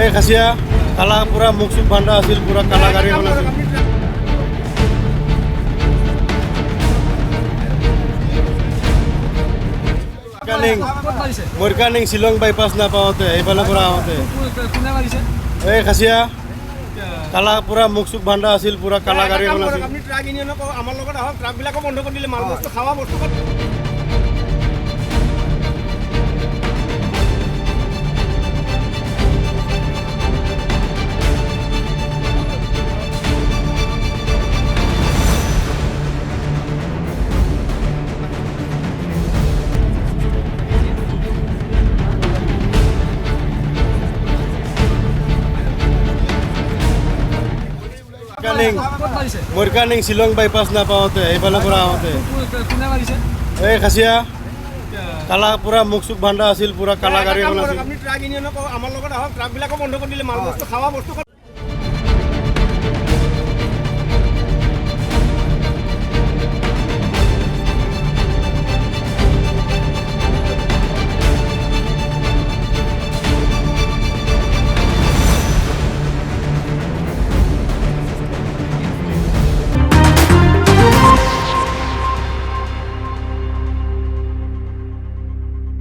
এই খাচিয়া কালা পুৰা মুখ চুখ বান্ধা আছিল, পুৰা কালা গাড়ী এখন আছিল। মৰকানিং শ্বিলং বাইপাছ নাপাওঁতে এইফালে পৰা আহোঁতে এই খাচিয়া কালা পুৰা মুখ চুখ বান্ধা আছিল, পুৰা কালা গাড়ী এখন আছিল। আপুনি ট্ৰাক ইউনিয়নক আমাৰ লগত আহক, ট্ৰাকবিলাকো বন্ধ কৰি দিলে, মাল বস্তু খাৱা বস্তু মৰকানিং শ্বিলং বাইপাছ নাপাওঁতে এইফালে পৰা আহোঁতে এই খাচিয়া কালা পুৰা মুখ চুখ বান্ধা আছিল, পুৰা কালা গাড়ী এখন আছিল। আপুনি ট্ৰাক ইউনিয়নক আমাৰ লগত আহক, ট্ৰাকবিলাকো বন্ধ কৰি দিলে, মাল বস্তু খাৱা বস্তু